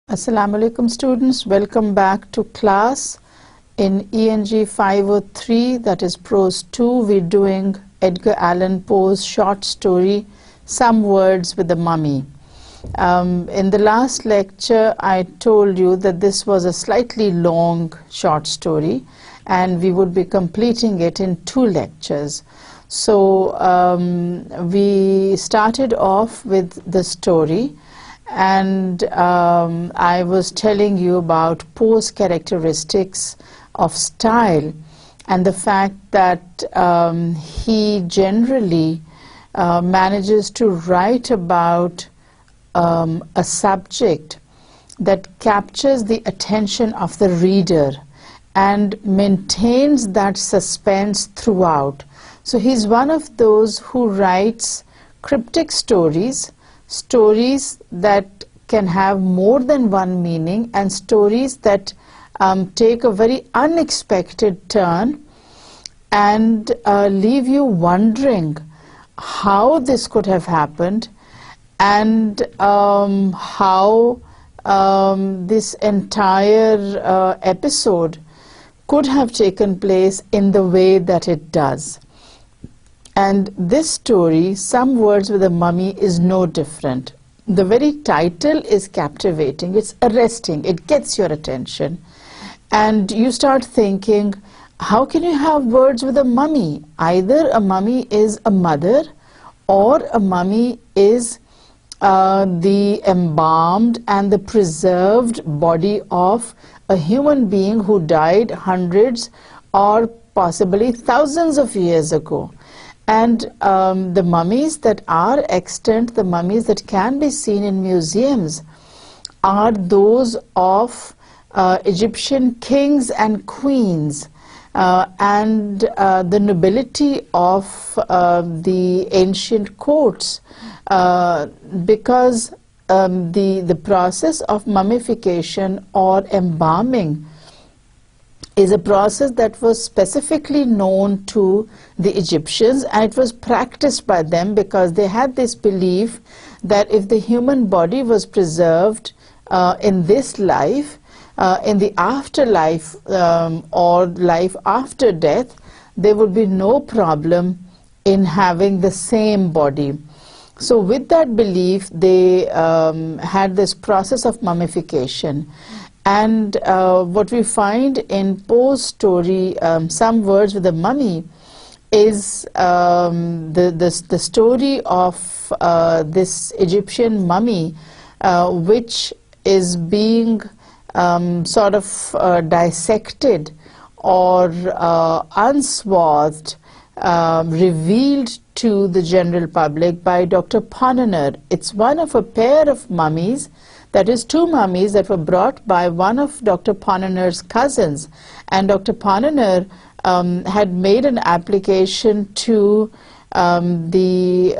Assalamu alaikum students, welcome back to class. In ENG503, that is prose 2, we're doing Edgar Allan Poe's short story Some Words with the Mummy. In the last lecture I told you that this was a slightly long short story and we would be completing it in 2 lectures. So we started off with the story, and I was telling you about Poe's characteristics of style and the fact that he generally manages to write about a subject that captures the attention of the reader and maintains that suspense throughout. So he's one of those who writes cryptic stories that can have more than one meaning, and stories that take a very unexpected turn and leave you wondering how this could have happened and how this entire episode could have taken place in the way that it does. And this story, Some Words with a Mummy, is no different. The very title is captivating, it's arresting, it gets your attention. And you start thinking, how can you have words with a mummy? Either a mummy is a mother, or a mummy is the embalmed and the preserved body of a human being who died hundreds or possibly thousands of years ago. And the mummies that are extant, the mummies that can be seen in museums, are those of Egyptian kings and queens and the nobility of the ancient courts, because the process of mummification or embalming is a process that was specifically known to the Egyptians, and it was practiced by them because they had this belief that if the human body was preserved in this life, in the afterlife or life after death, there would be no problem in having the same body. So with that belief, they had this process of mummification. And what we find in Poe's story, Some Words with a Mummy, is the story of this Egyptian mummy which is being sort of dissected or unswathed, revealed to the general public by Dr. Ponener. It's one of a pair of mummies, that is 2 mummies that were brought by one of Dr. Ponener's cousins, and Dr. Ponener had made an application to the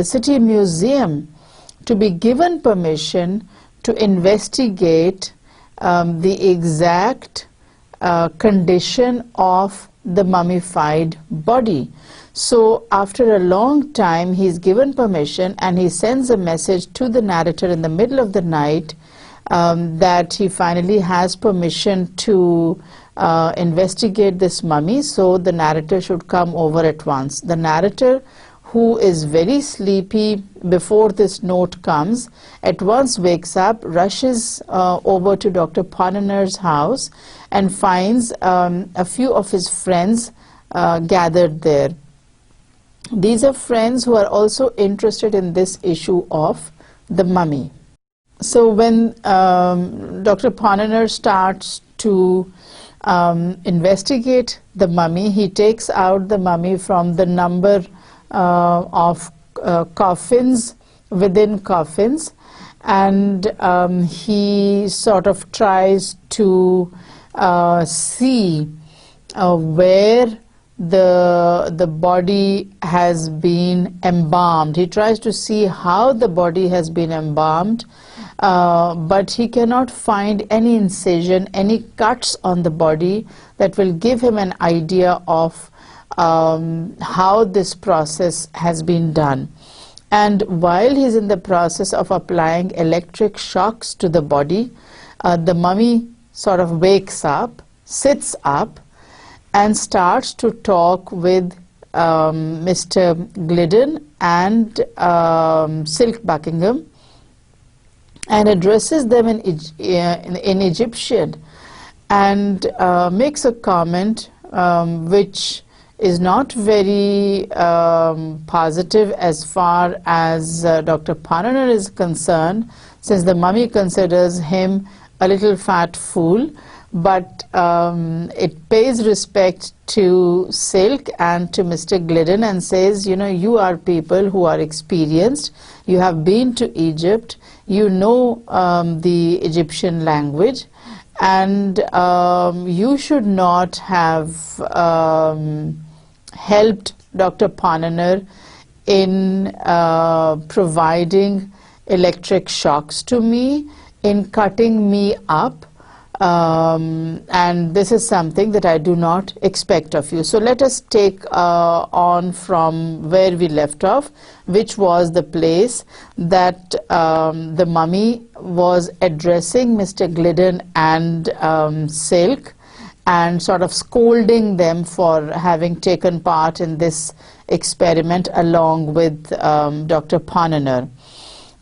city museum to be given permission to investigate the exact condition of the mummified body. So after a long time, he's given permission, and he sends a message to the narrator in the middle of the night that he finally has permission to investigate this mummy, so the narrator should come over at once. The narrator, who is very sleepy before this note comes, at once wakes up, rushes over to Dr. Ponener's house, and finds a few of his friends gathered there. These are friends who are also interested in this issue of the mummy. So when Dr. Ponener starts to investigate the mummy, he takes out the mummy from the number of coffins within coffins, and he sort of tries to see where the body has been embalmed. He tries to see how the body has been embalmed, but he cannot find any incision, any cuts on the body that will give him an idea of how this process has been done. and while he's in the process of applying electric shocks to the body, the mummy sort of wakes up, sits up, and starts to talk with Mr. Glidden and Silk Buckingham, and addresses them in Egyptian, and makes a comment which is not very positive as far as Dr. Pananer is concerned, since the mummy considers him a little fat fool, but it pays respect to Silk and to Mr. Glidden and says, you know, you are people who are experienced, you have been to Egypt, you know the Egyptian language, and you should not have helped Dr. Pananer in providing electric shocks to me, in cutting me up, and this is something that I do not expect of you. So let us take on from where we left off, which was the place that the mummy was addressing Mr. Glidden and Silk, and sort of scolding them for having taken part in this experiment along with Dr. Pananer.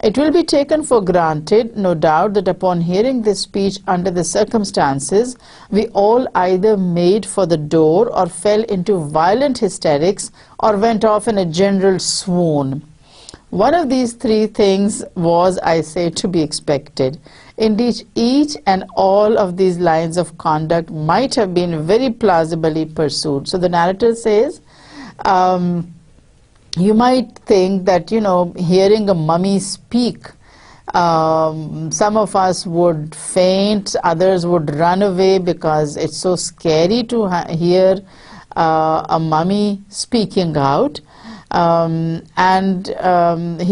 It will be taken for granted, no doubt, that upon hearing this speech under the circumstances, we all either made for the door or fell into violent hysterics or went off in a general swoon. One of these three things was, I say, to be expected. Indeed, each and all of these lines of conduct might have been very plausibly pursued. So the narrator says, you might think that, you know, hearing a mummy speak, some of us would faint, others would run away because it's so scary to hear a mummy speaking out. He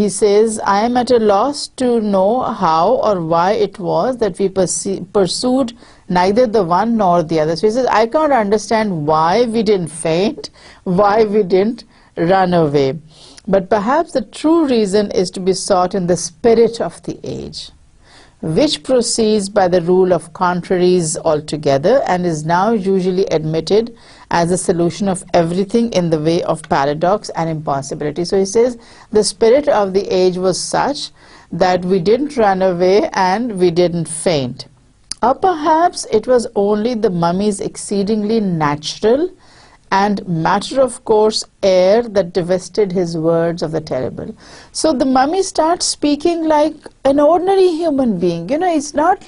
says, I am at a loss to know how or why it was that we pursued neither the one nor the other. So he says, I can't understand why we didn't faint, why we didn't run away. But perhaps the true reason is to be sought in the spirit of the age, which proceeds by the rule of contraries altogether and is now usually admitted as a solution of everything in the way of paradox and impossibility. So he says the spirit of the age was such that we didn't run away and we didn't faint. Or perhaps it was only the mummy's exceedingly natural and matter-of-course air that divested his words of the terrible. So the mummy starts speaking like an ordinary human being. You know, it's not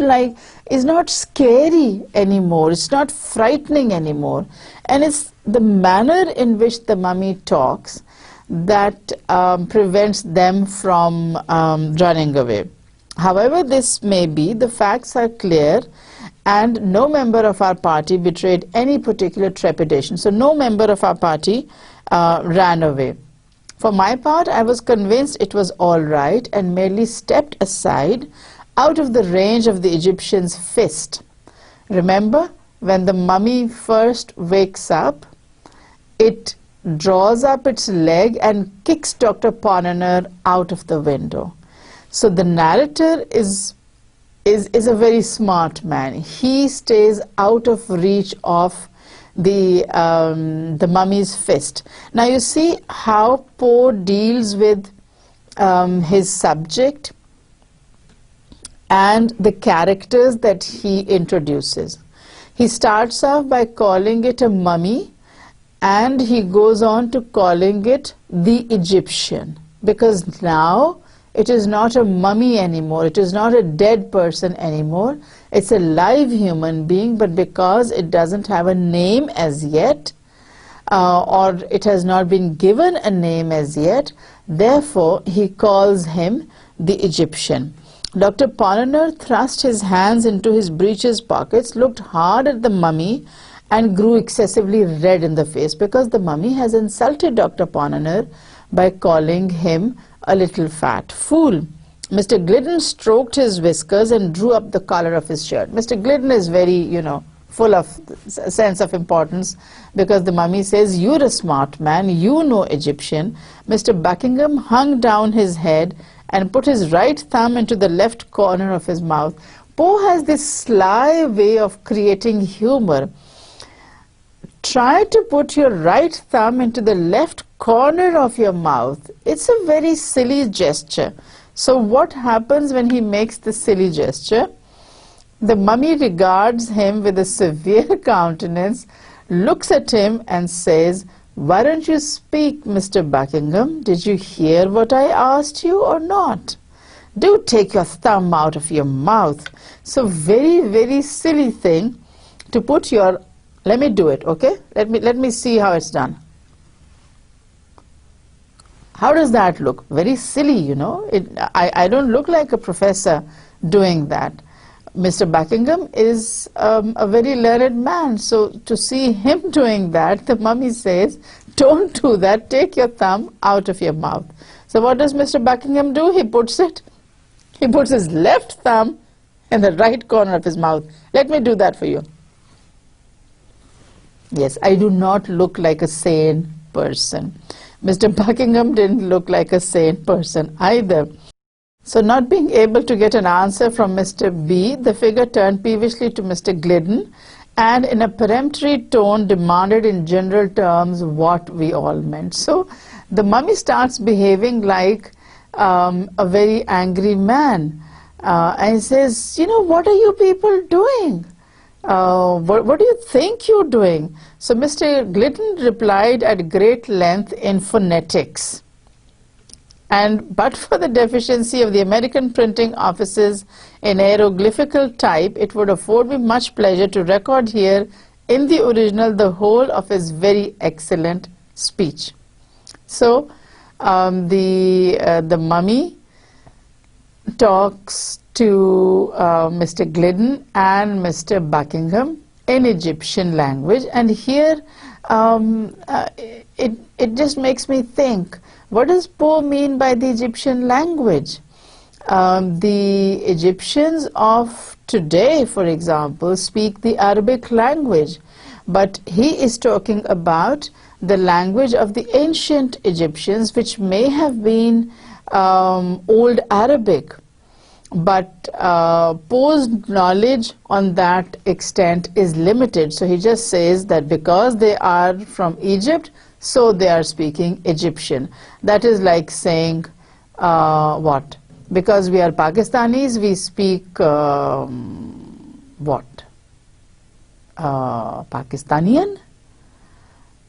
scary anymore, it's not frightening anymore. And it's the manner in which the mummy talks that prevents them from running away. However this may be, the facts are clear, and no member of our party betrayed any particular trepidation. So no member of our party ran away. For my part, I was convinced it was all right and merely stepped aside out of the range of the Egyptian's fist. Remember, when the mummy first wakes up, it draws up its leg and kicks Dr. Pananer out of the window. So the narrator is a very smart man. He stays out of reach of the mummy's fist. Now you see how Poe deals with his subject and the characters that he introduces. He starts off by calling it a mummy, and he goes on to calling it the Egyptian, because now it is not a mummy anymore, it is not a dead person anymore, it's a live human being, but because it doesn't have a name as yet, or it has not been given a name as yet, therefore he calls him the Egyptian. Dr. Pananer thrust his hands into his breeches pockets, looked hard at the mummy, and grew excessively red in the face, because the mummy has insulted Dr. Pananer by calling him a little fat fool. Mr. Glidden stroked his whiskers and drew up the collar of his shirt. Mr. Glidden is very, full of sense of importance, because the mummy says, "You're a smart man, you know Egyptian." Mr. Buckingham hung down his head and put his right thumb into the left corner of his mouth. Poe has this sly way of creating humor. Try to put your right thumb into the left corner of your mouth. It's a very silly gesture. So what happens when he makes the silly gesture? The mummy regards him with a severe countenance, looks at him and says, "Why don't you speak, Mr. Buckingham? Did you hear what I asked you or not? Do take your thumb out of your mouth." So very, very silly thing to put your, let me do it, okay? Let me see how it's done. How does that look? Very silly, you know. I don't look like a professor doing that. Mr. Buckingham is a very learned man, so to see him doing that, the mummy says, "Don't do that, take your thumb out of your mouth." So what does Mr. Buckingham do? He puts his left thumb in the right corner of his mouth. Let me do that for you. Yes, I do not look like a sane person. Mr. Buckingham didn't look like a sane person either. So not being able to get an answer from Mr. B, the figure turned peevishly to Mr. Glidden and in a peremptory tone demanded in general terms what we all meant. So the mummy starts behaving like a very angry man and says, "You know, what are you people doing? What do you think you're doing?" So Mr. Glidden replied at great length in phonetics. And but for the deficiency of the American printing offices in hieroglyphical type, it would afford me much pleasure to record here in the original the whole of his very excellent speech. So the mummy talks to Mr. Glidden and Mr. Buckingham in Egyptian language, and here it just makes me think, what does Poe mean by the Egyptian language? The Egyptians of today, for example, speak the Arabic language, but he is talking about the language of the ancient Egyptians, which may have been Old Arabic. But Poe's knowledge on that extent is limited. So he just says that because they are from Egypt, so they are speaking Egyptian. That is like saying, what? Because we are Pakistanis, we speak what? Pakistanian?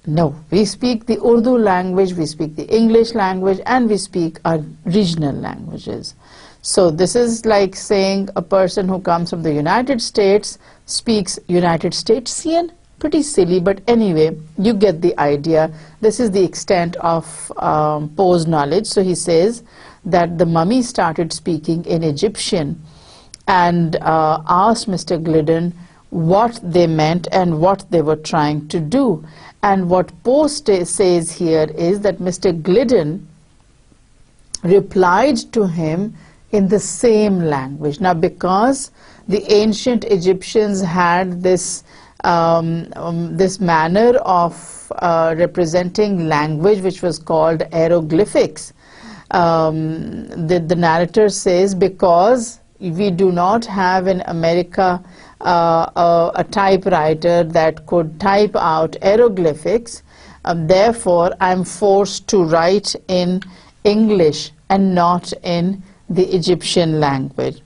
No, we speak the Urdu language, we speak the English language, and we speak our regional languages. So this is like saying a person who comes from the United States speaks United Statesian. Pretty silly, but anyway, you get the idea. This is the extent of Poe's knowledge. So he says that the mummy started speaking in Egyptian and asked Mr. Glidden what they meant and what they were trying to do. And what Poe says here is that Mr. Glidden replied to him in the same language. Now, because the ancient Egyptians had this this manner of representing language which was called hieroglyphics, the narrator says, because we do not have in America a typewriter that could type out hieroglyphics, therefore I'm forced to write in English and not in the Egyptian language.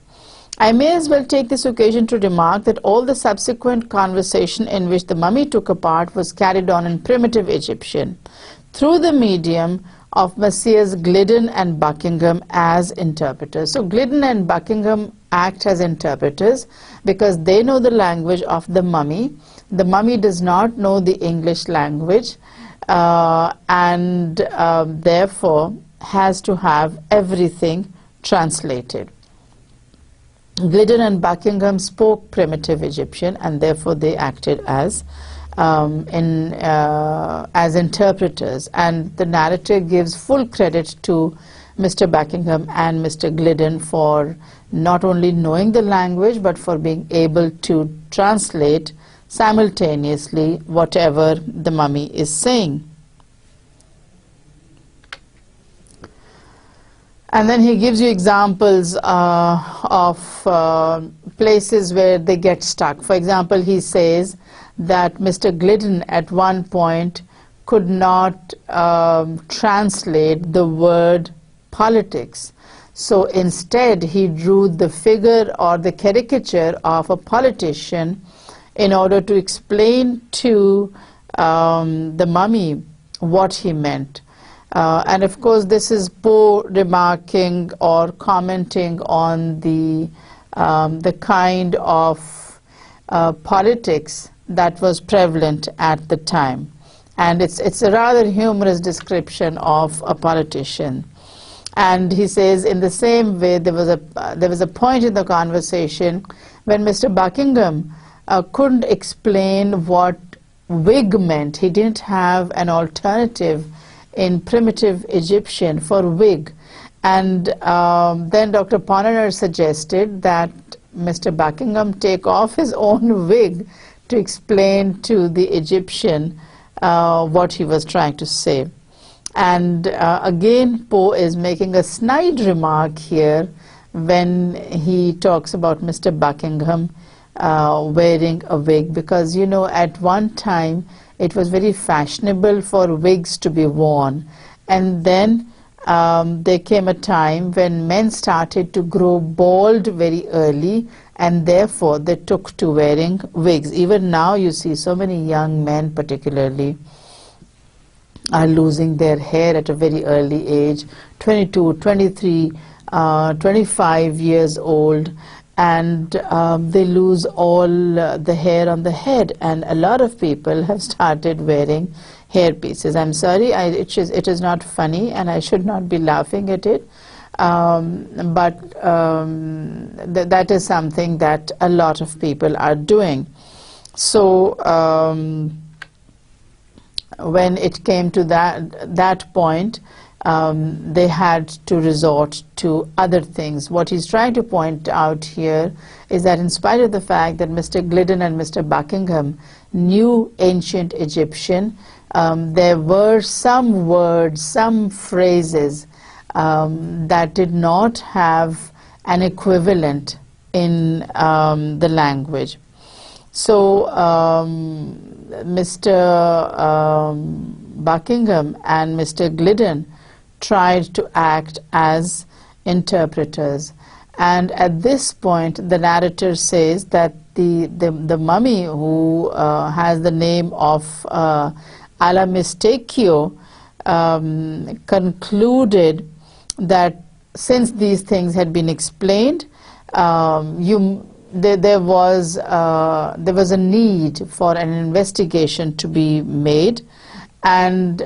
I may as well take this occasion to remark that all the subsequent conversation in which the mummy took a part was carried on in primitive Egyptian through the medium of Messieurs Glidden and Buckingham as interpreters. So Glidden and Buckingham act as interpreters because they know the language of the mummy. The mummy does not know the English language and therefore has to have everything translated. Glidden and Buckingham spoke primitive Egyptian and therefore they acted as interpreters, and the narrator gives full credit to Mr. Buckingham and Mr. Glidden for not only knowing the language but for being able to translate simultaneously whatever the mummy is saying. And then he gives you examples of places where they get stuck. For example, he says that Mr. Glidden at one point could not translate the word politics. So instead he drew the figure or the caricature of a politician in order to explain to the mummy what he meant. And of course this is Poe remarking or commenting on the kind of politics that was prevalent at the time. And it's a rather humorous description of a politician. And he says in the same way there was a point in the conversation when Mr. Buckingham couldn't explain what wig meant. He didn't have an alternative in primitive Egyptian for wig. And then Dr. Ponener suggested that Mr. Buckingham take off his own wig to explain to the Egyptian what he was trying to say. And again, Poe is making a snide remark here when he talks about Mr. Buckingham wearing a wig, because you know at one time it was very fashionable for wigs to be worn, and then there came a time when men started to grow bald very early, and therefore they took to wearing wigs. Even now you see so many young men particularly are losing their hair at a very early age, 22, 23, 25 years old, and they lose all the hair on the head, and a lot of people have started wearing hair pieces. I'm sorry, it is not funny and I should not be laughing at it, but that is something that a lot of people are doing. So when it came to that point, they had to resort to other things. What he's trying to point out here is that in spite of the fact that Mr. Glidden and Mr. Buckingham knew ancient Egyptian, there were some words, some phrases that did not have an equivalent in the language. So Mr. Buckingham and Mr. Glidden tried to act as interpreters, and at this point the narrator says that the mummy, who has the name of Ala Mistakio, concluded that since these things had been explained, there was a need for an investigation to be made. And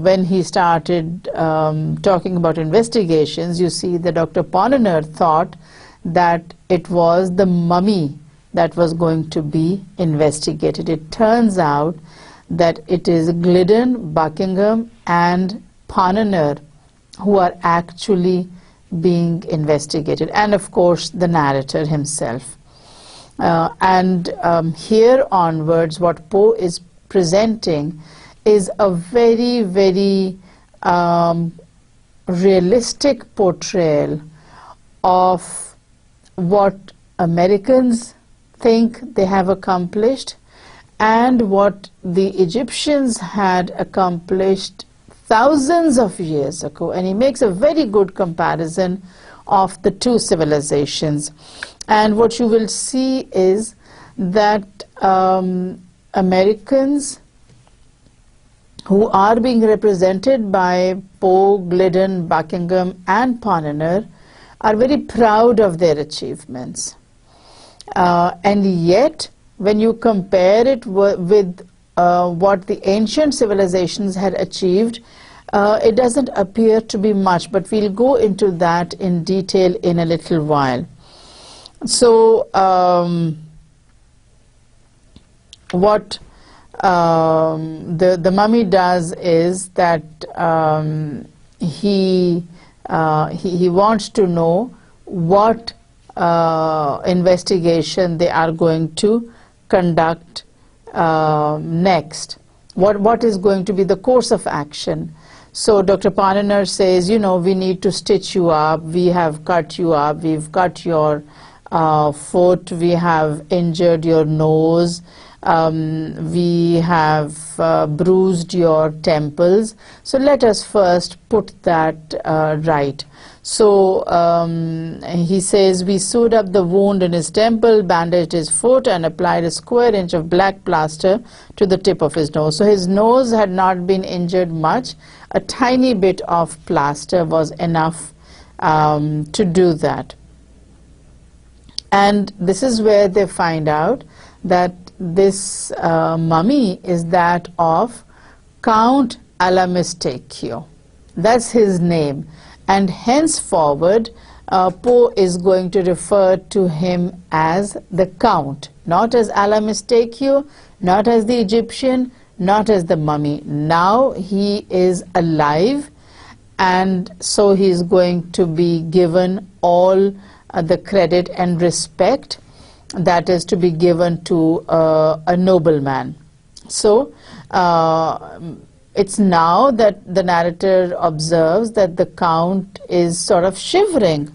when he started talking about investigations, you see that Dr. Ponener thought that it was the mummy that was going to be investigated. It turns out that it is Glidden, Buckingham and Ponener who are actually being investigated, and of course the narrator himself. And here onwards what Poe is presenting is a very, very realistic portrayal of what Americans think they have accomplished and what the Egyptians had accomplished thousands of years ago. And he makes a very good comparison of the two civilizations. And what you will see is that Americans who are being represented by Poe, Glidden, Buckingham and Ponener are very proud of their achievements. And yet, when you compare it with what the ancient civilizations had achieved, it doesn't appear to be much, but we'll go into that in detail in a little while. So, what the mummy does is that he wants to know what investigation they are going to conduct next? What is going to be the course of action? So Dr. Pananar says, you know, we need to stitch you up, we have cut you up, we've cut your foot, we have injured your nose, we have bruised your temples. So let us first put that right. So he says, we sewed up the wound in his temple, bandaged his foot, and applied a square inch of black plaster to the tip of his nose. So his nose had not been injured much. A tiny bit of plaster was enough to do that. And this is where they find out that this mummy is that of Count Alamistechio. That's his name. And henceforward, Poe is going to refer to him as the Count, not as Alamistechio, not as the Egyptian, not as the mummy. Now he is alive, and so he is going to be given all the credit and respect that is to be given to a nobleman. So it's now that the narrator observes that the Count is sort of shivering.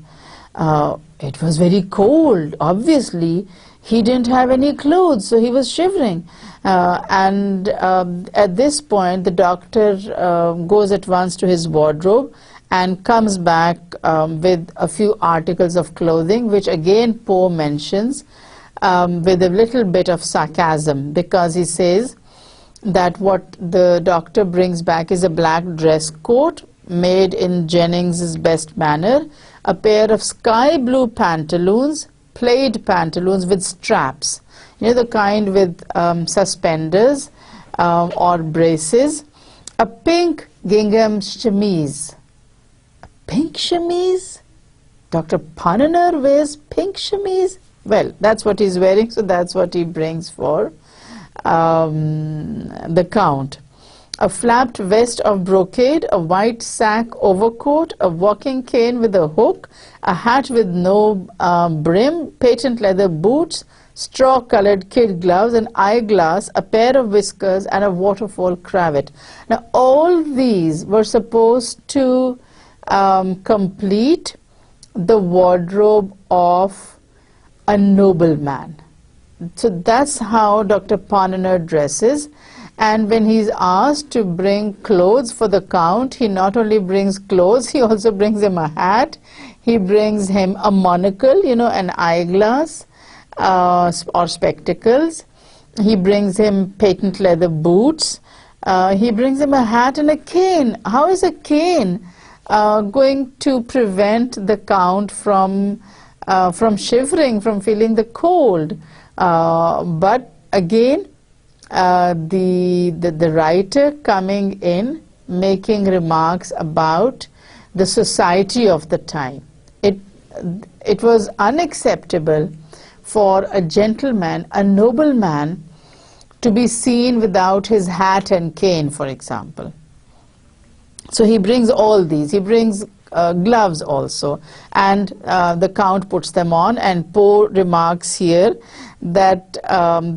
It was very cold. Obviously, he didn't have any clothes, so he was shivering. And at this point, the doctor goes at once to his wardrobe and comes back with a few articles of clothing, which again Poe mentions with a little bit of sarcasm, because he says that what the doctor brings back is a black dress coat made in Jennings's best manner, a pair of sky blue pantaloons, plaid pantaloons with straps, you know, the kind with suspenders or braces, a pink gingham chemise. A pink chemise? Dr. Pananar wears pink chemise? Well, that's what he's wearing, so that's what he brings for the Count. A flapped vest of brocade, a white sack overcoat, a walking cane with a hook, a hat with no brim, patent leather boots, straw-colored kid gloves, an eyeglass, a pair of whiskers, and a waterfall cravat. Now, all these were supposed to complete the wardrobe of a nobleman. So that's how Dr. Pananar dresses. And when he's asked to bring clothes for the Count, he not only brings clothes, he also brings him a hat, he brings him a monocle, you know, an eyeglass or spectacles, he brings him patent leather boots, he brings him a hat and a cane. How is a cane going to prevent the Count from shivering, from feeling the cold? But again, the writer coming in, making remarks about the society of the time. It was unacceptable for a gentleman, a nobleman, to be seen without his hat and cane, for example. So he brings all these. He brings gloves also, and the Count puts them on, and Poe remarks here that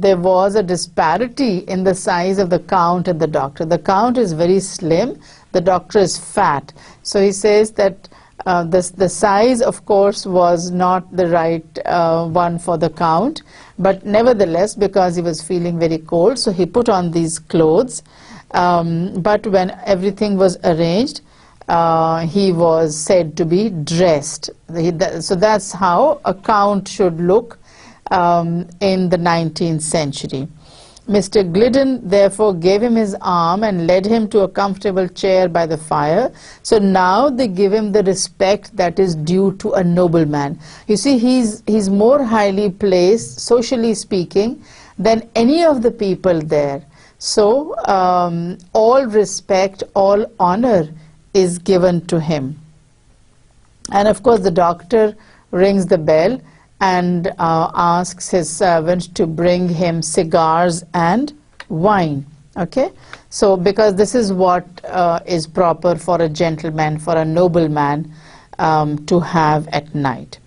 there was a disparity in the size of the Count and the doctor. The Count is very slim, the doctor is fat. So he says that the size, of course, was not the right one for the Count, but nevertheless, because he was feeling very cold, so he put on these clothes. But when everything was arranged, he was said to be dressed. So that's how a Count should look in the 19th century. Mr. Gliddon therefore gave him his arm and led him to a comfortable chair by the fire. So now they give him the respect that is due to a nobleman. You see, he's more highly placed, socially speaking, than any of the people there. So all respect, all honor is given to him. And of course the doctor rings the bell and asks his servant to bring him cigars and wine. Okay, so because this is what is proper for a gentleman, for a nobleman to have at night.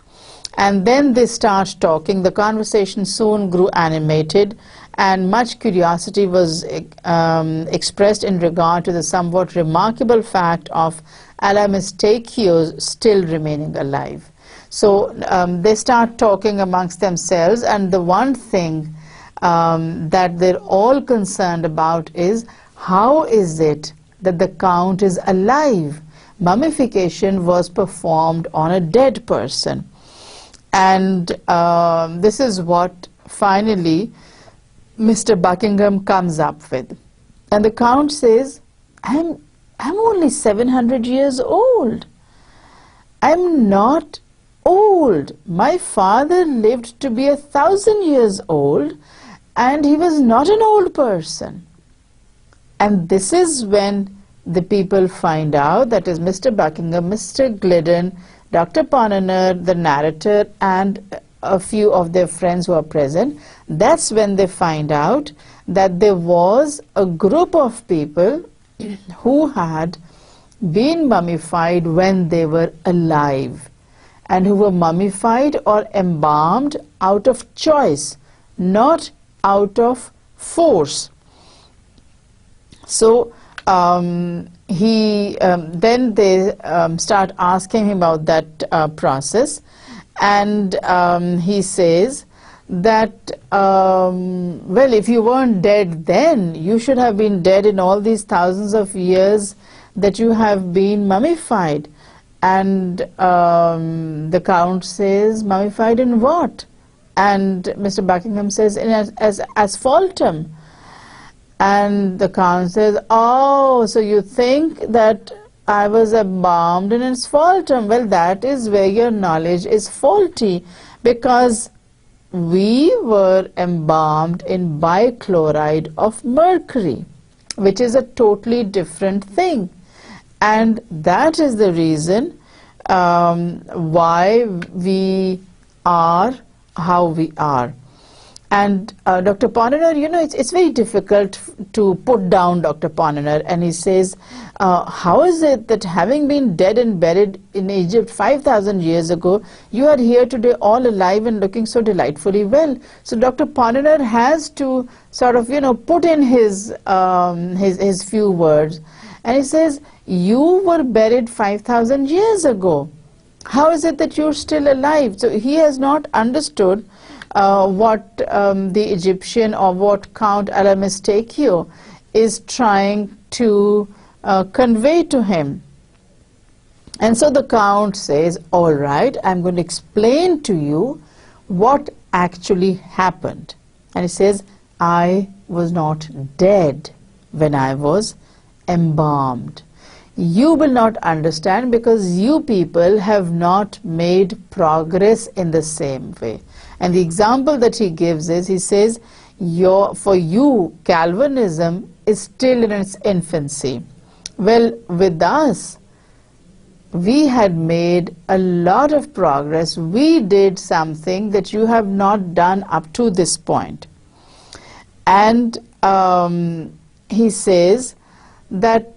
And then they start talking. The conversation soon grew animated, and much curiosity was expressed in regard to the somewhat remarkable fact of Alamistekios still remaining alive. So they start talking amongst themselves, and the one thing that they're all concerned about is, how is it that the Count is alive? Mummification was performed on a dead person. And this is what finally Mr. Buckingham comes up with. And the Count says, I'm only 700 years old. I'm not old. My father lived to be 1,000 years old, and he was not an old person. And this is when the people find out, that is Mr. Buckingham, Mr. Gliddon, Dr. Ponnonner, the narrator, and a few of their friends who are present. That's when they find out that there was a group of people who had been mummified when they were alive, and who were mummified or embalmed out of choice, not out of force. So then they start asking him about that process, and he says that, well, if you weren't dead then, you should have been dead in all these thousands of years that you have been mummified. And the Count says, mummified in what? And Mr. Buckingham says, in as asphaltum. And the Count says, oh, so you think that I was embalmed in asphaltum? Well, that is where your knowledge is faulty, because we were embalmed in bichloride of mercury, which is a totally different thing. And that is the reason why we are how we are. And Dr. Ponnonner, you know, it's very difficult to put down Dr. Ponnonner, and he says, how is it that having been dead and buried in Egypt 5,000 years ago, you are here today all alive and looking so delightfully well? So Dr. Ponnonner has to sort of, you know, put in his few words, and he says, you were buried 5,000 years ago. How is it that you're still alive? So he has not understood what the Egyptian, or what Count Alamistekio is trying to convey to him. And so the Count says, all right, I'm going to explain to you what actually happened. And he says, I was not dead when I was embalmed. You will not understand, because you people have not made progress in the same way. And the example that he gives is, he says, for you, Calvinism is still in its infancy. Well, with us, we had made a lot of progress. We did something that you have not done up to this point. And he says that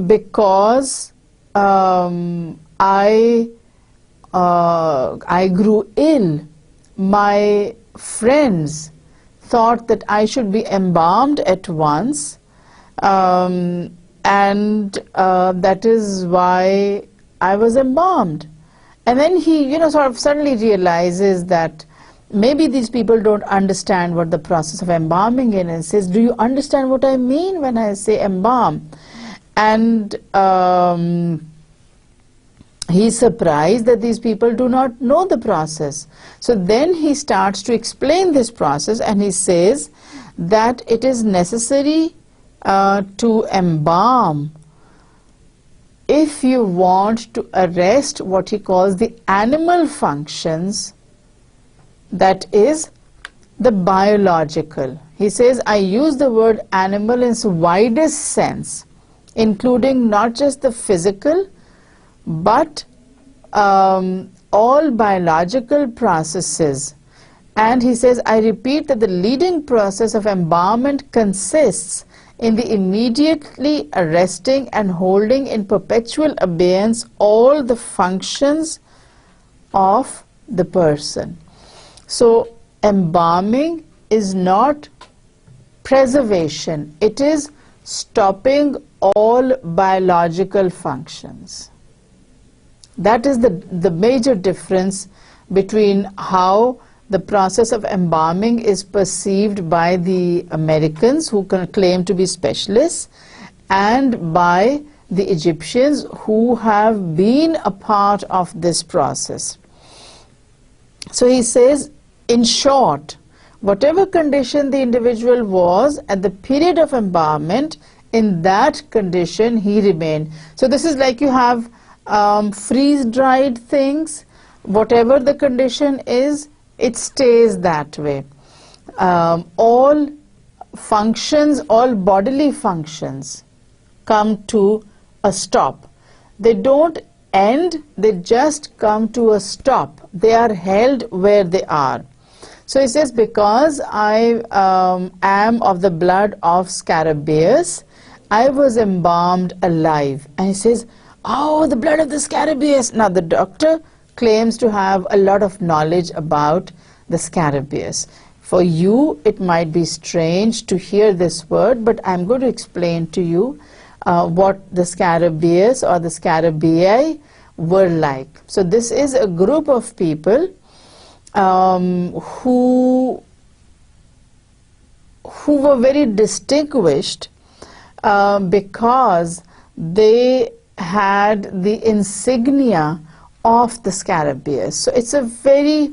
because I grew ill, my friends thought that I should be embalmed at once, and that is why I was embalmed. And then he, you know, sort of suddenly realizes that maybe these people don't understand what the process of embalming is, and says, do you understand what I mean when I say embalm? And he's surprised that these people do not know the process. So then he starts to explain this process, and he says that it is necessary to embalm if you want to arrest what he calls the animal functions, that is the biological. He says, I use the word animal in its widest sense, including not just the physical, but all biological processes. And he says, I repeat that the leading process of embalmment consists in the immediately arresting and holding in perpetual abeyance all the functions of the person. So embalming is not preservation. It is stopping all biological functions. That is the major difference between how the process of embalming is perceived by the Americans, who can claim to be specialists, and by the Egyptians, who have been a part of this process. So he says, in short, whatever condition the individual was at the period of embalmment, in that condition he remained. So this is like you have freeze-dried things. Whatever the condition is, it stays that way. All functions, all bodily functions come to a stop. They don't end, they just come to a stop. They are held where they are. So he says, because I am of the blood of Scarabaeus, I was embalmed alive. And he says, oh, the blood of the Scarabaeus. Now the doctor claims to have a lot of knowledge about the Scarabaeus. For you, it might be strange to hear this word, but I'm going to explain to you what the Scarabaeus or the Scarabaei were like. So this is a group of people who were very distinguished because they had the insignia of the Scarabaeus. So it's a very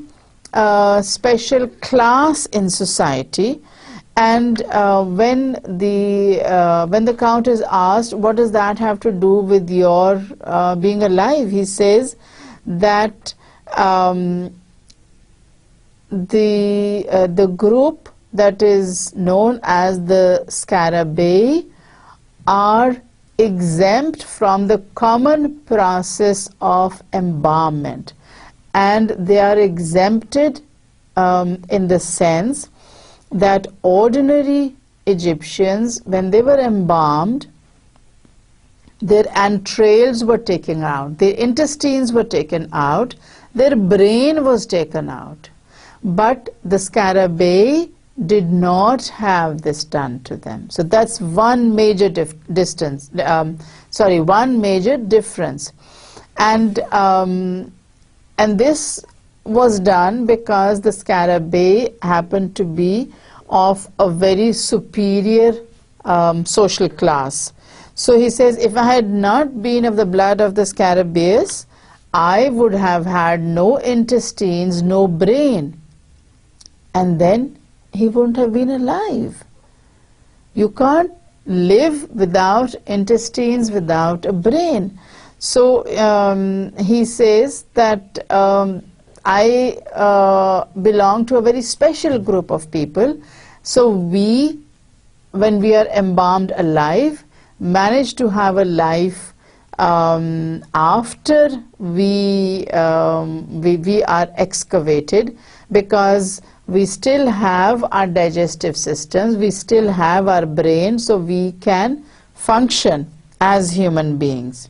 special class in society. And when the Count is asked, what does that have to do with your being alive, he says that the group that is known as the Scarabaei are exempt from the common process of embalmment, and they are exempted in the sense that ordinary Egyptians, when they were embalmed, their entrails were taken out, their intestines were taken out, their brain was taken out. But the Scarabaei did not have this done to them. So that's one major one major difference. And this was done because the Scarabaei happened to be of a very superior social class. So he says, if I had not been of the blood of the Scarabaeus, I would have had no intestines, no brain, and then he wouldn't have been alive. You can't live without intestines, without a brain. So he says that I belong to a very special group of people. So we, when we are embalmed alive, manage to have a life after we are excavated, because we still have our digestive systems, we still have our brain, so we can function as human beings.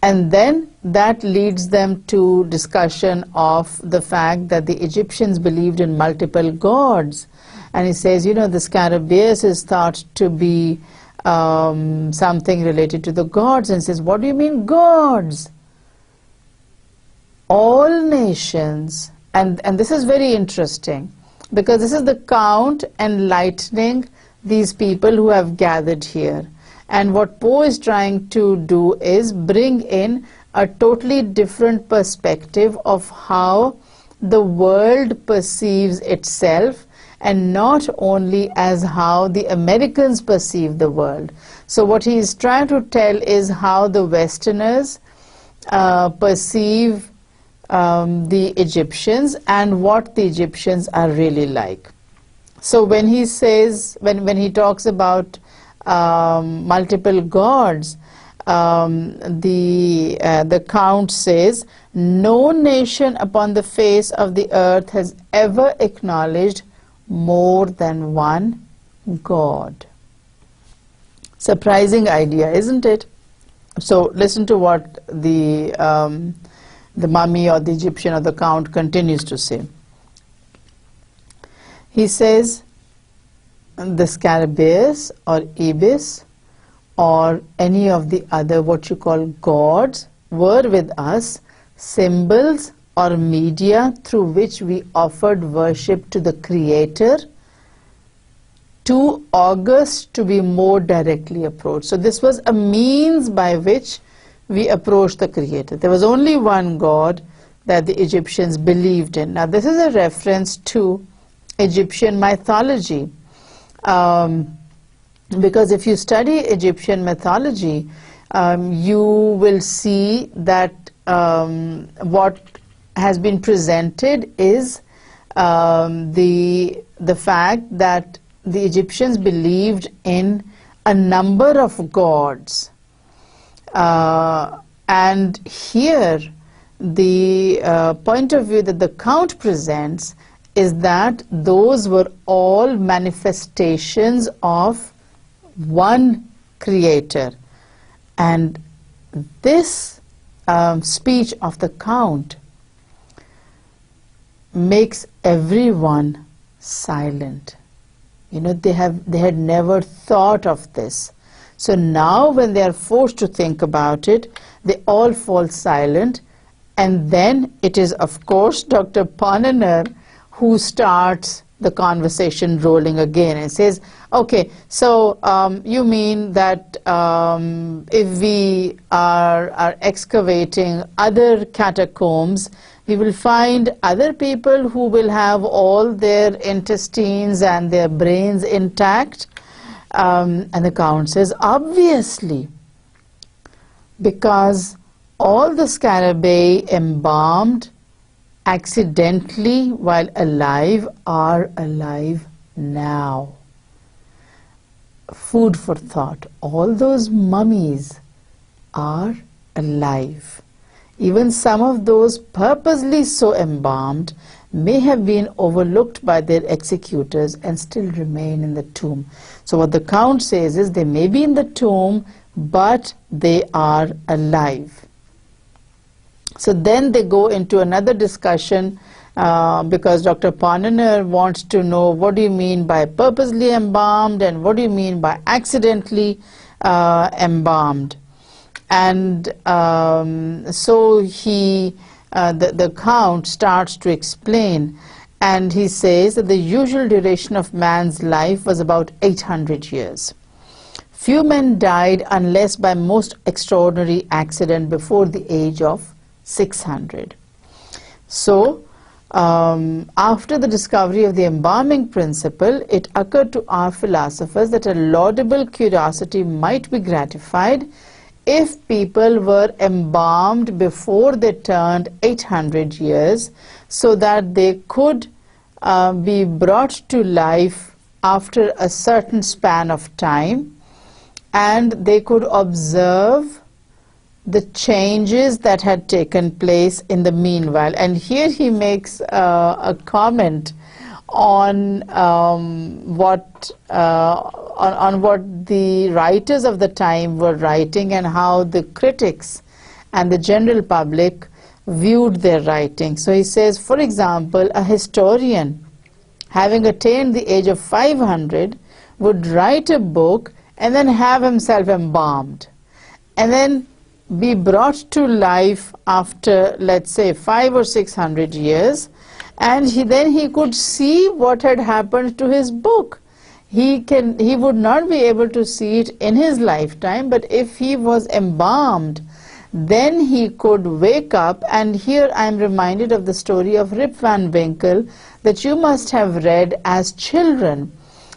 And then that leads them to discussion of the fact that the Egyptians believed in multiple gods. And he says, you know, the Scarabaeus is thought to be something related to the gods, and says, what do you mean gods? All nations, and this is very interesting, because this is the Count enlightening these people who have gathered here. And what Poe is trying to do is bring in a totally different perspective of how the world perceives itself, and not only as how the Americans perceive the world. So what he is trying to tell is how the Westerners perceive the Egyptians and what the Egyptians are really like. So when he says, when he talks about multiple gods, the Count says, no nation upon the face of the earth has ever acknowledged more than one God. Surprising idea, isn't it? So listen to what the mummy or the Egyptian or the Count continues to say. He says, the Scarabaeus or Ibis or any of the other what you call gods were with us symbols or media through which we offered worship to the Creator, too august to be more directly approached. So this was a means by which we approached the Creator. There was only one God that the Egyptians believed in. Now this is a reference to Egyptian mythology, because if you study Egyptian mythology, you will see that what has been presented is the fact that the Egyptians believed in a number of gods, and here the point of view that the count presents is that those were all manifestations of one Creator. And this speech of the count makes everyone silent. You know, they had never thought of this. So now when they are forced to think about it, they all fall silent. And then it is, of course, Dr. Ponnonner who starts the conversation rolling again and says, okay, so you mean that if we are excavating other catacombs, we will find other people who will have all their intestines and their brains intact? And the count says, obviously, because all the Scarabaei embalmed accidentally while alive are alive now. Food for thought. All those mummies are alive. Even some of those purposely so embalmed may have been overlooked by their executors and still remain in the tomb. So what the count says is they may be in the tomb, but they are alive. So then they go into another discussion because Dr. Ponnonner wants to know, what do you mean by purposely embalmed and what do you mean by accidentally embalmed? And so the count starts to explain, and he says that the usual duration of man's life was about 800 years. Few men died unless by most extraordinary accident before the age of 600. So after the discovery of the embalming principle, it occurred to our philosophers that a laudable curiosity might be gratified if people were embalmed before they turned 800 years, so that they could be brought to life after a certain span of time, and they could observe the changes that had taken place in the meanwhile. And here he makes a comment on what the writers of the time were writing and how the critics and the general public viewed their writing. So he says, for example, a historian having attained the age of 500 would write a book and then have himself embalmed and then be brought to life after, let's say, 500 or 600 years, and then he could see what had happened to his book. He would not be able to see it in his lifetime, but if he was embalmed, then he could wake up. And here I am reminded of the story of Rip Van Winkle that you must have read as children.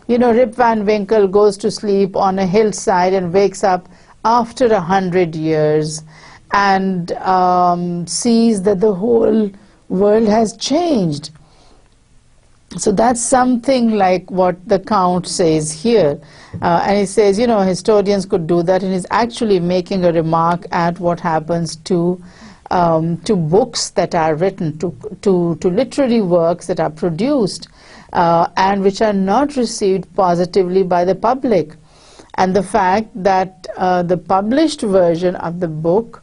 You know, Rip Van Winkle goes to sleep on a hillside and wakes up after 100 years and sees that the whole world has changed. So that's something like what the count says here. And he says, you know, historians could do that, and he's actually making a remark at what happens to books that are written, to literary works that are produced and which are not received positively by the public. And the fact that the published version of the book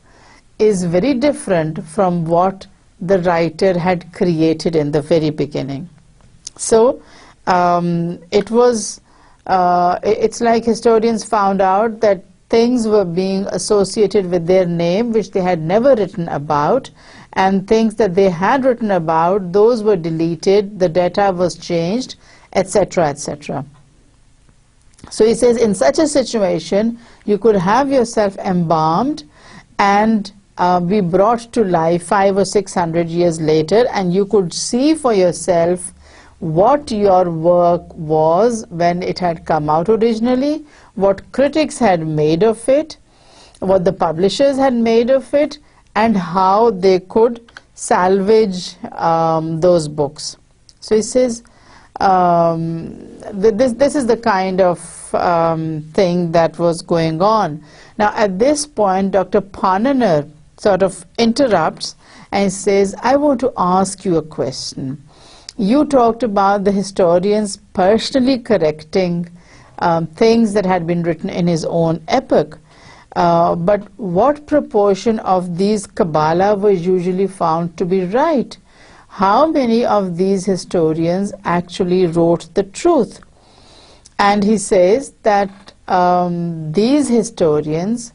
is very different from what the writer had created in the very beginning. So it was it's like historians found out that things were being associated with their name which they had never written about, and things that they had written about, those were deleted, the data was changed, etc., etc. So he says, in such a situation, you could have yourself embalmed and be brought to life 500 or 600 years later, and you could see for yourself what your work was when it had come out originally, what critics had made of it, what the publishers had made of it, and how they could salvage those books. So he says, this is the kind of thing that was going on. Now at this point, Dr. Pananer sort of interrupts and says, I want to ask you a question. You talked about the historians personally correcting things that had been written in his own epoch. But what proportion of these Kabbalah were usually found to be right? How many of these historians actually wrote the truth? And he says that these historians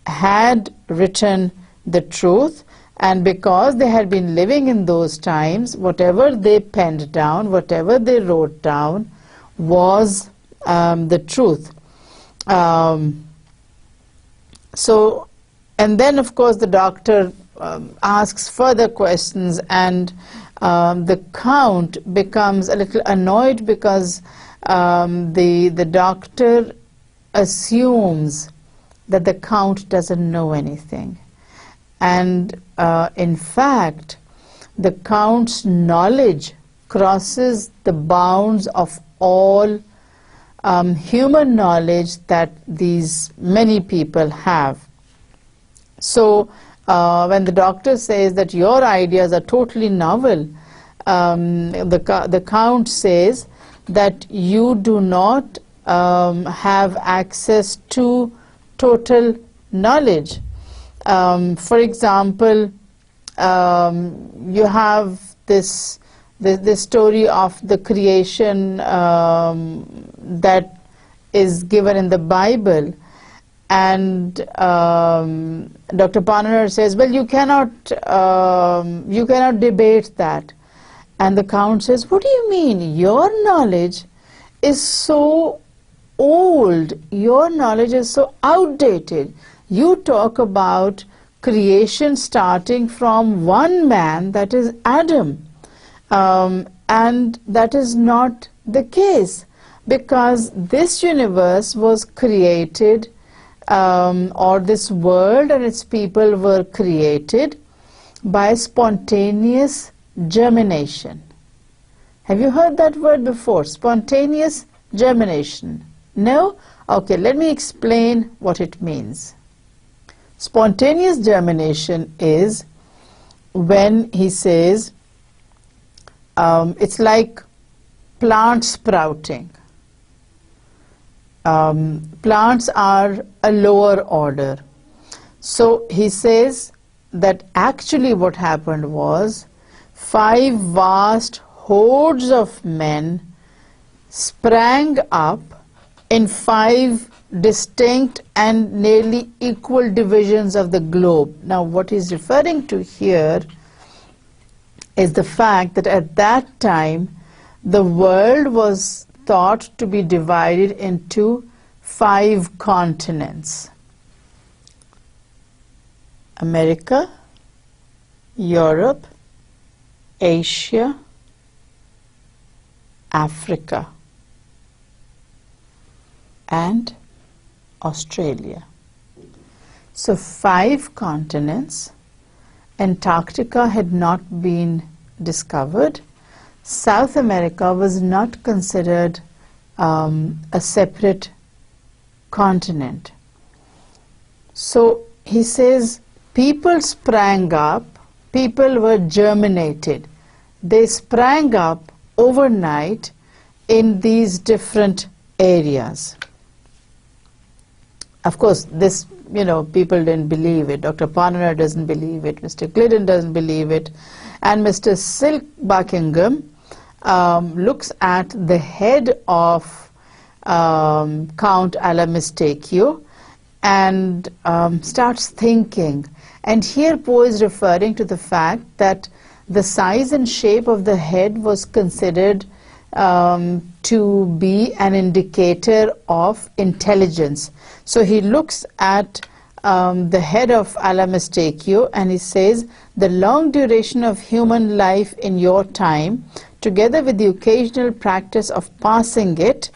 had written the truth, and because they had been living in those times, whatever they penned down, whatever they wrote down was the truth. So, and then of course the doctor asks further questions, and the count becomes a little annoyed because the doctor assumes that the count doesn't know anything. And in fact, the count's knowledge crosses the bounds of all human knowledge that these many people have. So when the doctor says that your ideas are totally novel, the count says that you do not have access to total knowledge. For example, you have this story of the creation that is given in the Bible, and Dr. Pananer says, well, you cannot debate that. And the count says, what do you mean? Your knowledge is so old, your knowledge is so outdated. You talk about creation starting from one man, that is Adam, and that is not the case, because this universe was created, or this world and its people were created by spontaneous germination. Have you heard that word before? Spontaneous germination? No? Okay, let me explain what it means. Spontaneous germination is when he says it's like plant sprouting. Plants are a lower order. So he says that actually what happened was 5 vast hordes of men sprang up in 5 distinct and nearly equal divisions of the globe. Now what he's referring to here is the fact that at that time the world was thought to be divided into 5 continents: America, Europe, Asia, Africa, and Australia. So 5 continents. Antarctica had not been discovered. South America was not considered a separate continent. So he says people sprang up, people were germinated. They sprang up overnight in these different areas. Of course, this, people didn't believe it. Dr. Pananer doesn't believe it. Mr. Glidden doesn't believe it. And Mr. Silk Buckingham looks at the head of count a la mistake-you, and starts thinking. And here Poe is referring to the fact that the size and shape of the head was considered to be an indicator of intelligence. So he looks at the head of a la mistake-you, and he says, the long duration of human life in your time, together with the occasional practice of passing it,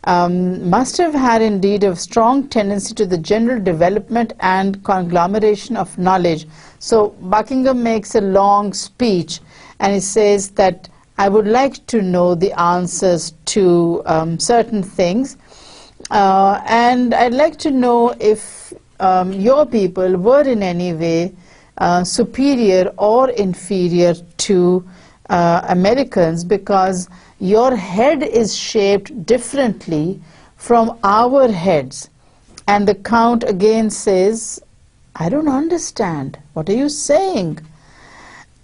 must have had indeed a strong tendency to the general development and conglomeration of knowledge. So Buckingham makes a long speech, and he says that I would like to know the answers to certain things, and I'd like to know if your people were in any way superior or inferior to Americans, because your head is shaped differently from our heads. And the Count again says, I don't understand. What are you saying?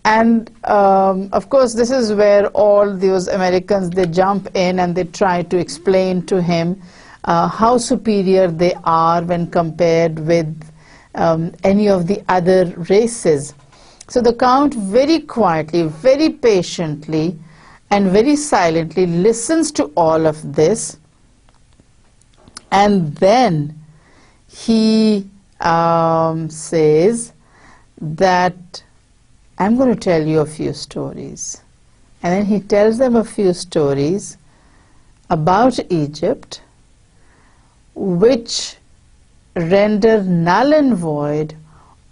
And of course, this is where all those Americans, they jump in and they try to explain to him how superior they are when compared with any of the other races. So the Count very quietly, very patiently, and very silently listens to all of this, and then he says that I'm going to tell you a few stories. And then he tells them a few stories about Egypt, which render null and void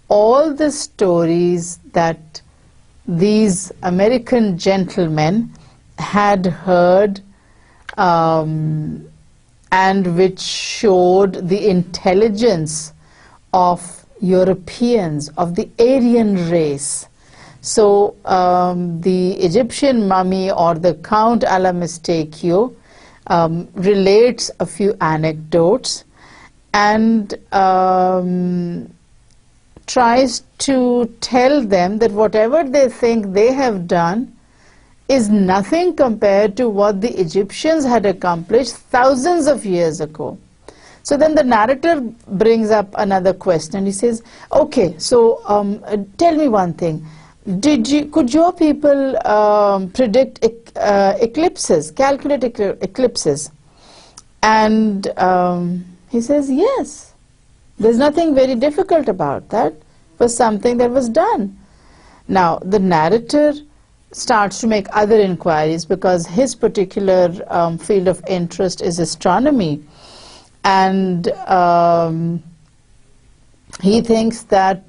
all the stories that these American gentlemen had heard, and which showed the intelligence of Europeans, of the Aryan race. So the Egyptian mummy, or the Count a la mistake-you, relates a few anecdotes and tries to tell them that whatever they think they have done is nothing compared to what the Egyptians had accomplished thousands of years ago. So then the narrator brings up another question. He says, okay, so tell me one thing. Could your people predict eclipses, calculate eclipses? And he says, yes. There's nothing very difficult about that. It was something that was done. Now, the narrator starts to make other inquiries, because his particular field of interest is astronomy. And he thinks that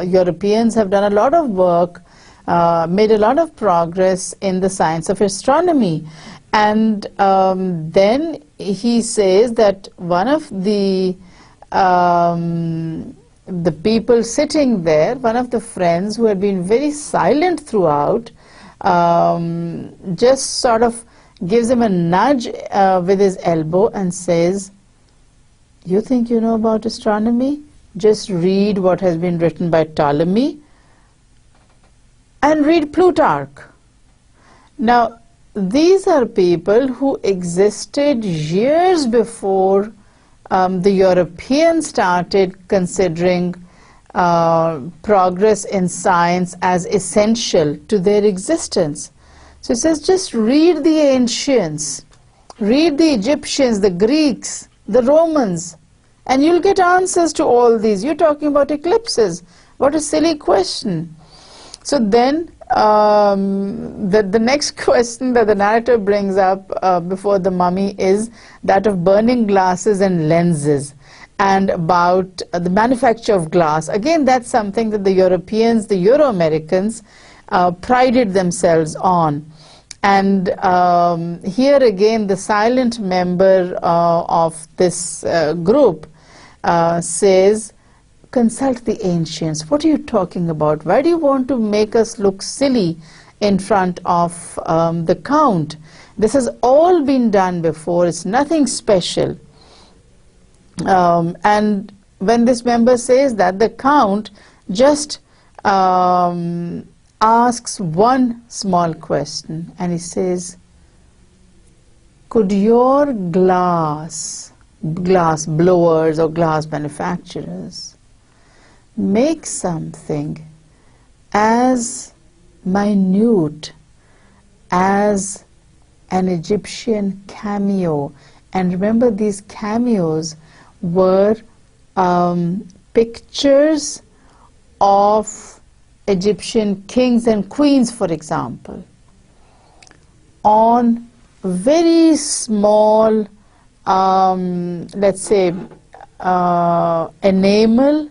Europeans have done a lot of work, made a lot of progress in the science of astronomy. And then he says that one of the people sitting there, one of the friends who had been very silent throughout, just sort of gives him a nudge with his elbow and says, you think you know about astronomy? Just read what has been written by Ptolemy and read Plutarch. Now, these are people who existed years before the Europeans started considering progress in science as essential to their existence. So it says, just read the ancients, read the Egyptians, the Greeks, the Romans, and you'll get answers to all these. You're talking about eclipses. What a silly question. So then the next question that the narrator brings up before the mummy is that of burning glasses and lenses, and about the manufacture of glass. Again, that's something that the Europeans, the Euro-Americans, prided themselves on. And here again, the silent member of this group says, consult the ancients. What are you talking about? Why do you want to make us look silly in front of the Count? This has all been done before. It's nothing special. And when this member says that, the Count just asks one small question, and he says, could your glass blowers or glass manufacturers make something as minute as an Egyptian cameo? And remember, these cameos were pictures of Egyptian kings and queens, for example, on very small, let's say, enamel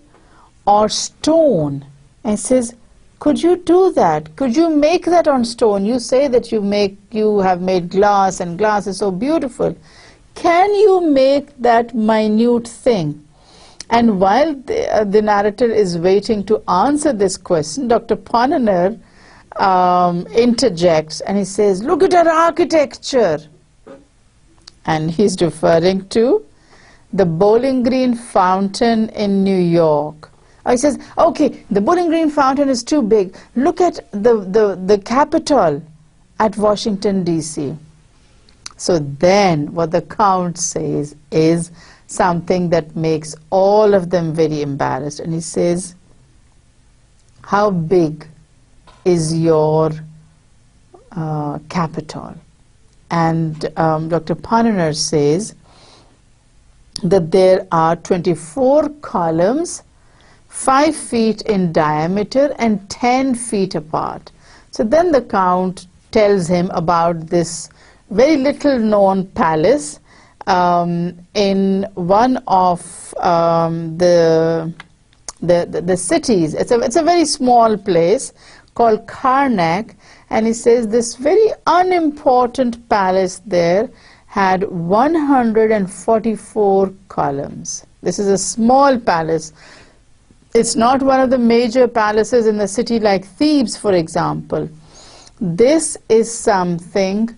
or stone. And it says, could you do that? Could you make that on stone? You say that you have made glass, and glass is so beautiful. Can you make that minute thing? And while the narrator is waiting to answer this question, Dr. Pananer interjects and he says, look at our architecture. And he's referring to the Bowling Green Fountain in New York. He says, okay, the Bowling Green Fountain is too big. Look at the Capitol at Washington, D.C. So then what the Count says is something that makes all of them very embarrassed. And he says, how big is your Capitol? And Dr. Pananer says that there are 24 columns, 5 feet in diameter and 10 feet apart. So then the Count tells him about this very little known palace in one of the cities. It's a very small place called Karnak, and he says this very unimportant palace there had 144 columns. This is a small palace. It's not one of the major palaces in the city like Thebes, for example. This is something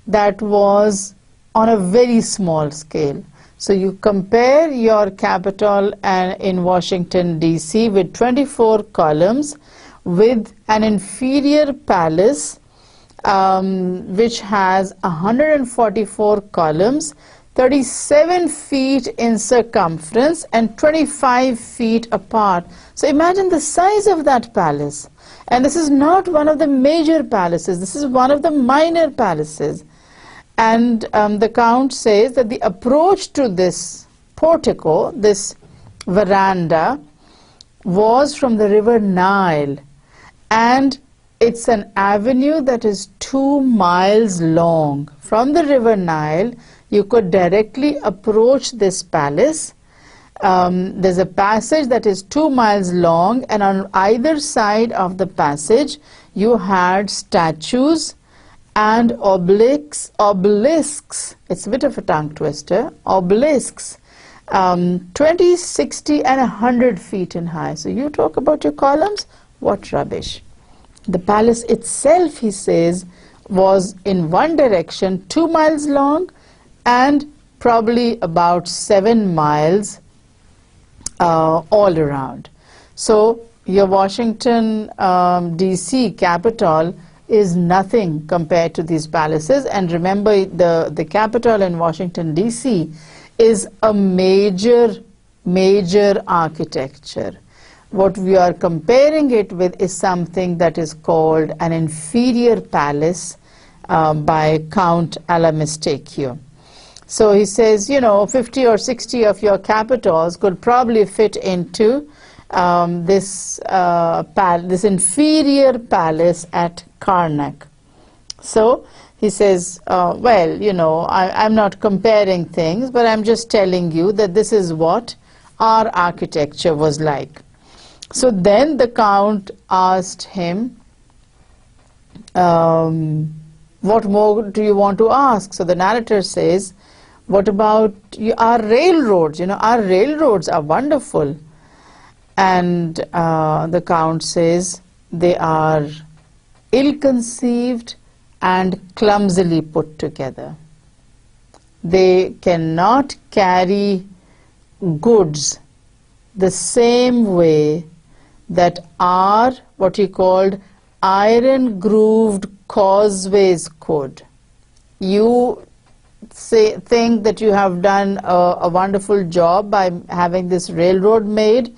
that was on a very small scale. So you compare your Capitol in Washington, D.C. with 24 columns with an inferior palace which has 144 columns, 37 feet in circumference and 25 feet apart. So imagine the size of that palace. And this is not one of the major palaces. This is one of the minor palaces. And the Count says that the approach to this portico, this veranda, was from the river Nile. And it's an avenue that is 2 miles long. From the river Nile, you could directly approach this palace. There's a passage that is 2 miles long, and on either side of the passage, you had statues and obelisks, it's a bit of a tongue twister, obelisks, 20, 60 and 100 feet in height. So you talk about your columns? What rubbish. The palace itself, he says, was in one direction 2 miles long and probably about 7 miles all around. So your Washington D.C. Capitol is nothing compared to these palaces. And remember, the Capitol in Washington D.C. is a major architecture. What we are comparing it with is something that is called an inferior palace by Count Alamistechio. So he says, 50 or 60 of your capitals could probably fit into this inferior palace at Karnak. So he says, I'm not comparing things, but I'm just telling you that this is what our architecture was like. So then the Count asked him, what more do you want to ask? So the narrator says, what about our railroads? Our railroads are wonderful. And the Count says, they are ill-conceived and clumsily put together. They cannot carry goods the same way that are what he called iron-grooved causeways could. You think that you have done a wonderful job by having this railroad made,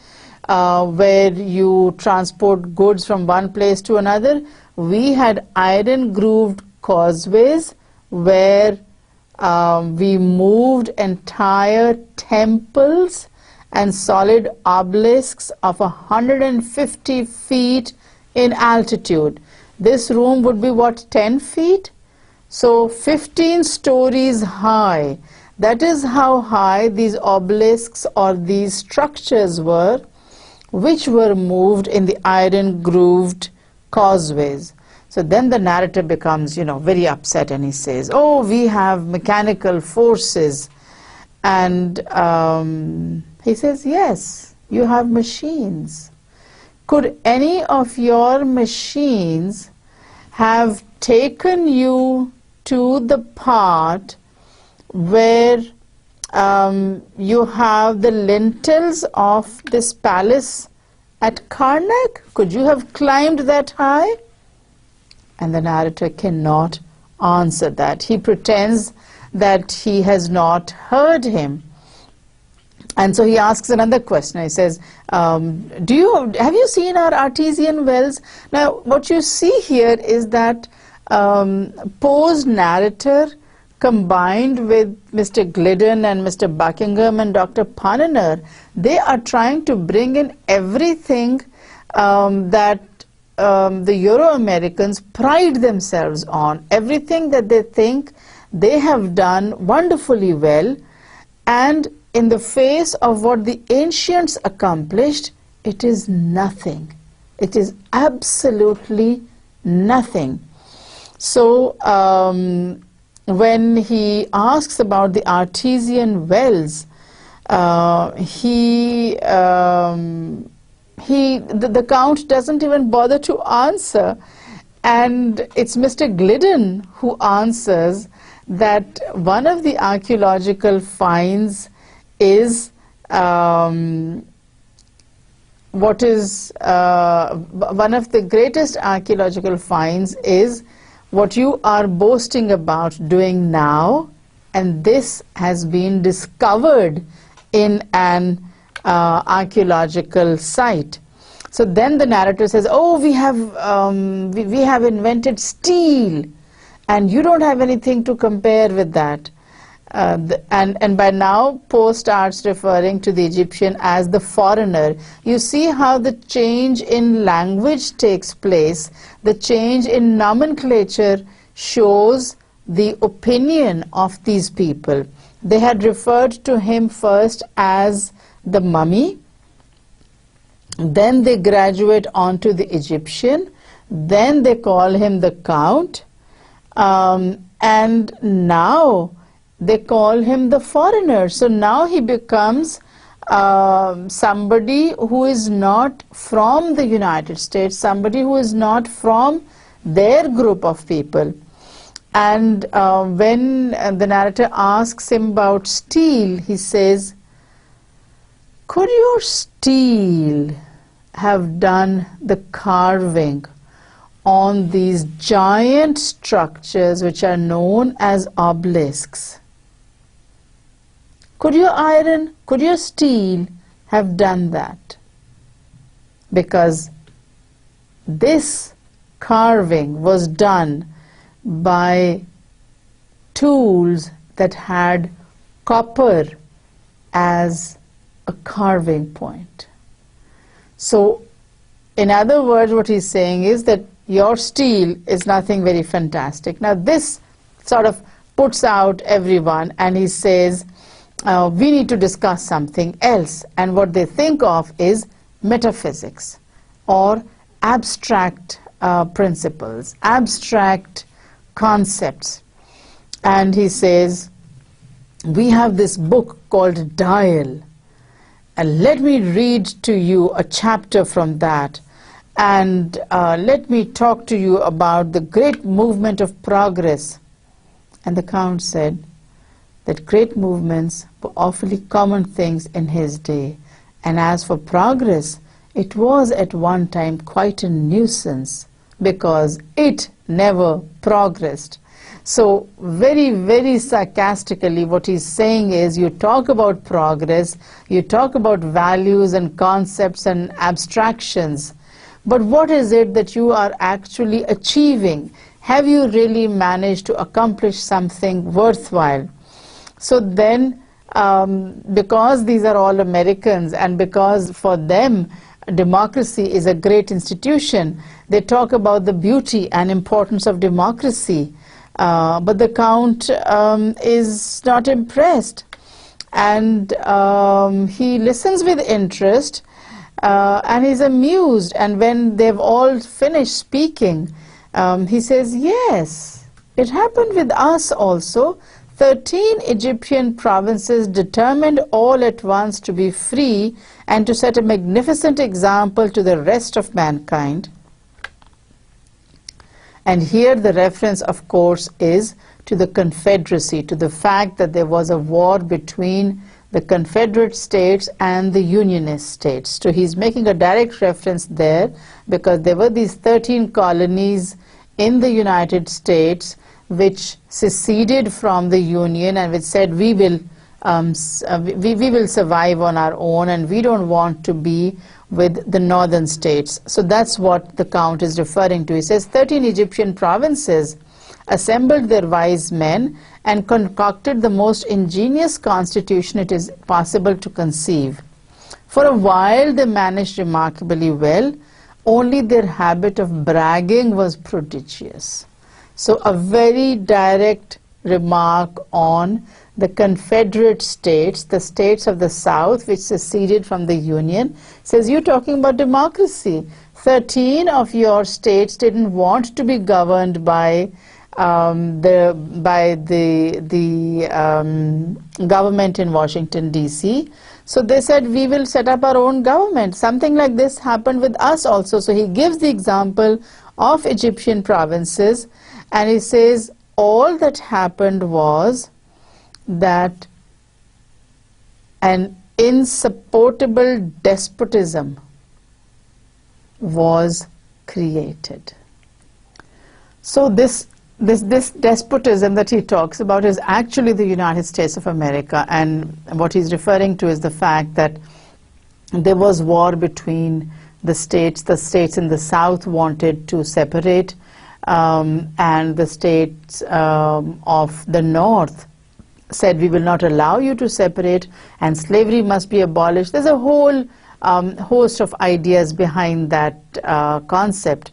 where you transport goods from one place to another. We had iron grooved causeways where we moved entire temples and solid obelisks of 150 feet in altitude. This room would be what, 10 feet? So 15 stories high. That is how high these obelisks or these structures were, which were moved in the iron grooved causeways. So then the narrator becomes, very upset, and he says, oh, we have mechanical forces. And he says, yes, you have machines. Could any of your machines have taken you to the part where you have the lintels of this palace at Karnak? Could you have climbed that high? And the narrator cannot answer that. He pretends that he has not heard him. And so he asks another question. He says, have you seen our artesian wells? Now, what you see here is that Poe's narrator combined with Mr. Gliddon and Mr. Buckingham and Dr. Pananer, they are trying to bring in everything that the Euro-Americans pride themselves on, everything that they think they have done wonderfully well, and in the face of what the ancients accomplished, it is nothing. It is absolutely nothing. So when he asks about the artesian wells, the Count doesn't even bother to answer, and it's Mr. Gliddon who answers that one of the archaeological finds is one of the greatest archaeological finds is what you are boasting about doing now, and this has been discovered in an archaeological site. So then the narrator says, oh, we have invented steel, and you don't have anything to compare with that. And by now Poe starts referring to the Egyptian as the foreigner. You see how the change in language takes place. The change in nomenclature shows the opinion of these people. They had referred to him first as the mummy, then they graduate onto the Egyptian, then they call him the Count, and now they call him the foreigner. So now he becomes somebody who is not from the United States, somebody who is not from their group of people. And when the narrator asks him about steel, he says, could your steel have done the carving on these giant structures which are known as obelisks? Could your iron, could your steel have done that? Because this carving was done by tools that had copper as a carving point. So, in other words, what he's saying is that your steel is nothing very fantastic. Now, this sort of puts out everyone, and he says, we need to discuss something else. And what they think of is metaphysics or abstract principles, abstract concepts. And he says, we have this book called Dial, and let me read to you a chapter from that, and let me talk to you about the great movement of progress. And the Count said that great movements were awfully common things in his day, and as for progress, it was at one time quite a nuisance, because it never progressed. So very, very sarcastically what he's saying is, you talk about progress, you talk about values and concepts and abstractions, but what is it that you are actually achieving? Have you really managed to accomplish something worthwhile? So then, because these are all Americans and because for them democracy is a great institution, they talk about the beauty and importance of democracy. But the Count is not impressed, and he listens with interest, and he's amused, and when they've all finished speaking, he says, yes, it happened with us also. 13 Egyptian provinces determined all at once to be free and to set a magnificent example to the rest of mankind. And here the reference, of course, is to the Confederacy, to the fact that there was a war between the Confederate states and the Unionist states. So he's making a direct reference there, because there were these 13 colonies in the United States which seceded from the Union and which said, we will survive on our own and we don't want to be with the northern states. So that's what the Count is referring to. He says 13 Egyptian provinces assembled their wise men and concocted the most ingenious constitution it is possible to conceive. For a while they managed remarkably well, only their habit of bragging was prodigious. So a very direct remark on the Confederate states, the states of the South which seceded from the Union. Says, you're talking about democracy. 13 of your states didn't want to be governed by the government in Washington, D.C. So they said, we will set up our own government. Something like this happened with us also. So he gives the example of Egyptian provinces, and he says, all that happened was that an insupportable despotism was created. So this despotism that he talks about is actually the United States of America, and what he's referring to is the fact that there was war between the states. The states in the South wanted to separate, and the states of the North said, we will not allow you to separate and slavery must be abolished. There's a whole host of ideas behind that concept,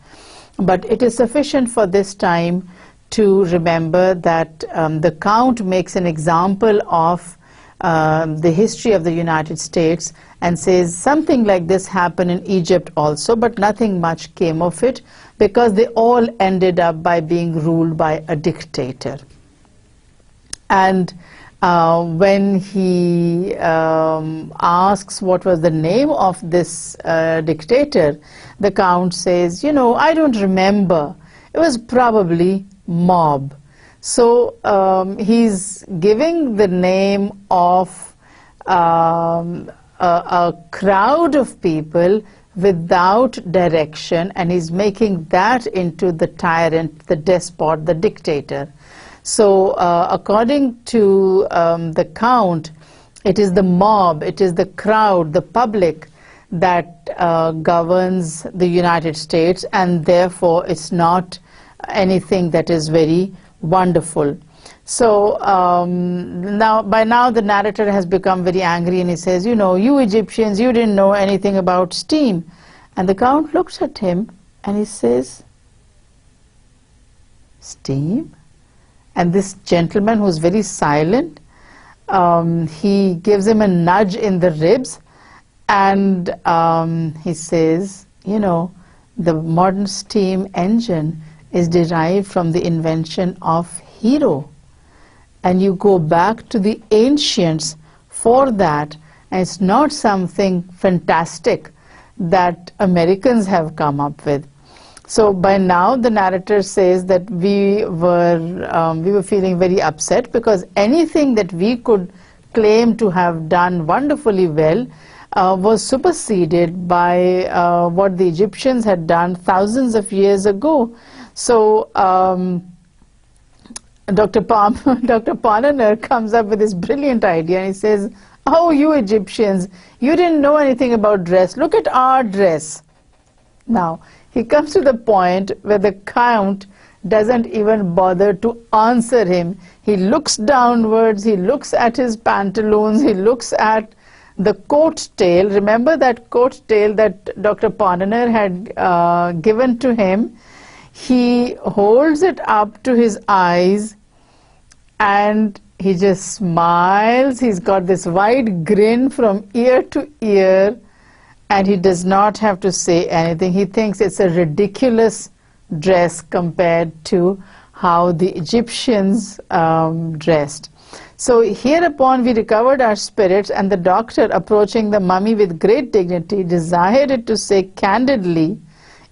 but it is sufficient for this time to remember that the Count makes an example of the history of the United States and says something like this happened in Egypt also, but nothing much came of it because they all ended up by being ruled by a dictator. And when he asks what was the name of this dictator, the Count says, you know, I don't remember. It was probably Mob. So he's giving the name of a crowd of people without direction, and he's making that into the tyrant, the despot, the dictator. So according to the Count, it is the mob, it is the crowd, the public that governs the United States, and therefore it's not anything that is very wonderful. So by now the narrator has become very angry and he says, you know, you Egyptians, you didn't know anything about steam. And the Count looks at him and he says, steam? And this gentleman, who's very silent, he gives him a nudge in the ribs, and he says, you know, the modern steam engine is derived from the invention of Hero. And you go back to the ancients for that, and it's not something fantastic that Americans have come up with. So by now the narrator says that we were feeling very upset because anything that we could claim to have done wonderfully well was superseded by what the Egyptians had done thousands of years ago. So Dr. Pananer comes up with this brilliant idea, and he says, "Oh, you Egyptians, you didn't know anything about dress. Look at our dress." Now, he comes to the point where the Count doesn't even bother to answer him. He looks downwards, he looks at his pantaloons, he looks at the coat tail. Remember that coat tail that Dr. Pananer had given to him? He holds it up to his eyes and he just smiles. He's got this wide grin from ear to ear, and he does not have to say anything. He thinks it's a ridiculous dress compared to how the Egyptians dressed. So hereupon we recovered our spirits, and the doctor, approaching the mummy with great dignity, desired it to say candidly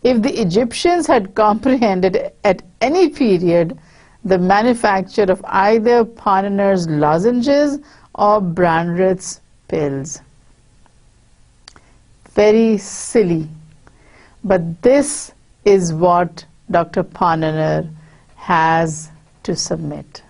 if the Egyptians had comprehended at any period the manufacture of either Pananer's lozenges or Brandreth's pills. Very silly, but this is what Dr. Pananer has to submit.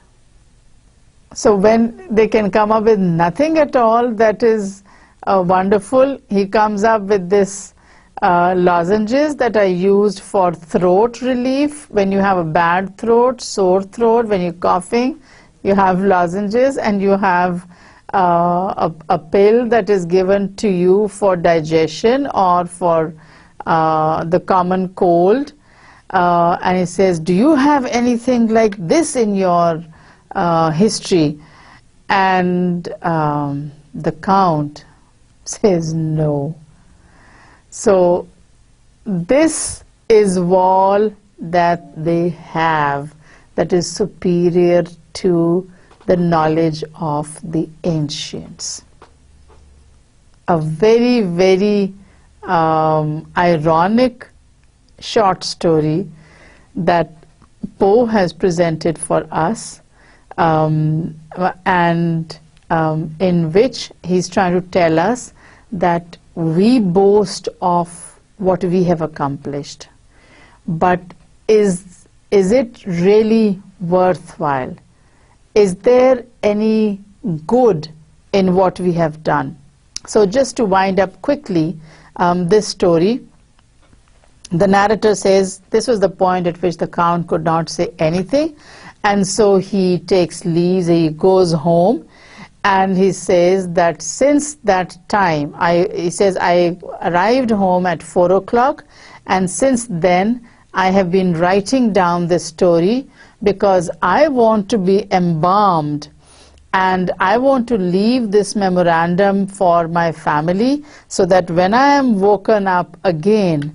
So when they can come up with nothing at all, that is wonderful. He comes up with this lozenges that are used for throat relief. When you have a bad throat, sore throat, when you're coughing, you have lozenges, and you have a pill that is given to you for digestion or for the common cold. And he says, do you have anything like this in your history? And the Count says no. So this is all that they have that is superior to the knowledge of the ancients. A very, very ironic short story that Poe has presented for us, and in which he's trying to tell us that we boast of what we have accomplished, but is it really worthwhile? Is there any good in what we have done? So just to wind up quickly this story, the narrator says this was the point at which the Count could not say anything, and so he takes leave, he goes home, and he says that since that time, he says, I arrived home at 4 o'clock, and since then I have been writing down this story because I want to be embalmed, and I want to leave this memorandum for my family so that when I am woken up again,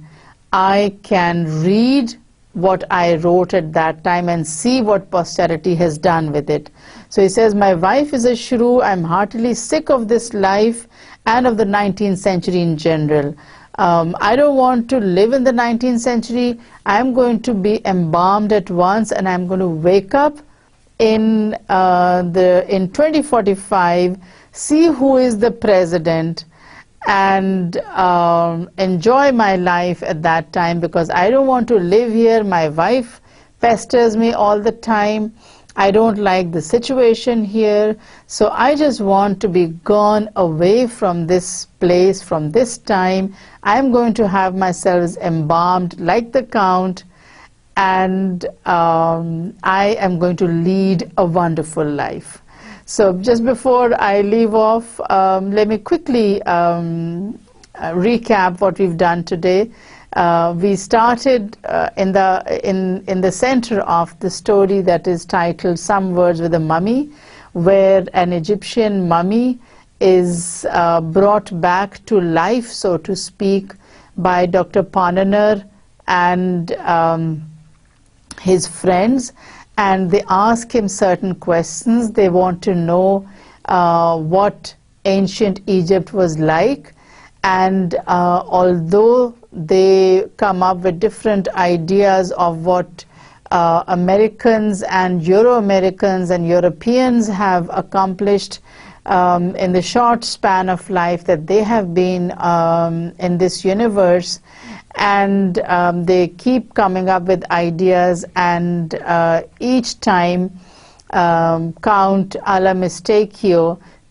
I can read what I wrote at that time and see what posterity has done with it. So he says, my wife is a shrew. I'm heartily sick of this life and of the 19th century in general. I don't want to live in the 19th century. I'm going to be embalmed at once, and I'm going to wake up in 2045, see who is the president, and enjoy my life at that time, because I don't want to live here. My wife pesters me all the time. I don't like the situation here. So I just want to be gone away from this place, from this time. I'm going to have myself embalmed like the Count, and I am going to lead a wonderful life. So just before I leave off, let me quickly recap what we've done today. We started in the center of the story that is titled Some Words with a Mummy, where an Egyptian mummy is brought back to life, so to speak, by Dr. Pananer and his friends, and they ask him certain questions. They want to know what ancient Egypt was like, and although they come up with different ideas of what Americans and Euro-Americans and Europeans have accomplished in the short span of life that they have been in this universe, and they keep coming up with ideas, and each time Count a la Mistake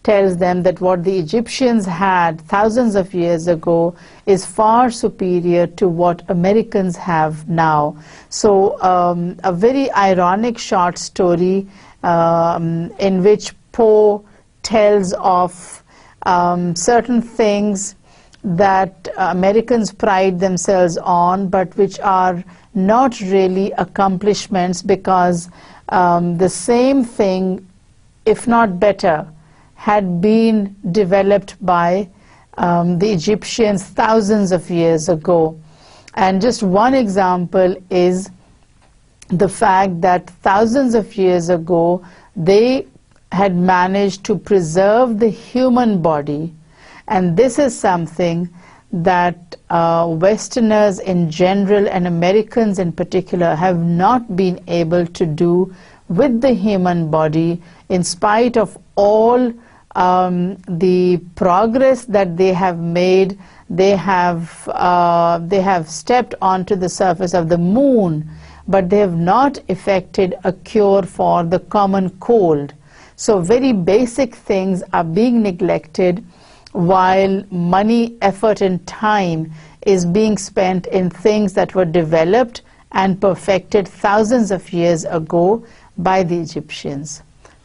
tells them that what the Egyptians had thousands of years ago is far superior to what Americans have now. So a very ironic short story in which Poe tells of certain things that Americans pride themselves on, but which are not really accomplishments, because the same thing, if not better, had been developed by the Egyptians thousands of years ago. And just one example is the fact that thousands of years ago they had managed to preserve the human body, and this is something that Westerners in general and Americans in particular have not been able to do with the human body, in spite of all the progress that they have made. They have stepped onto the surface of the moon, but they have not effected a cure for the common cold. So very basic things are being neglected, while money, effort and time is being spent in things that were developed and perfected thousands of years ago by the Egyptians.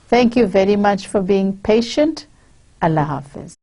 Thank you very much for being patient. Allah Hafiz.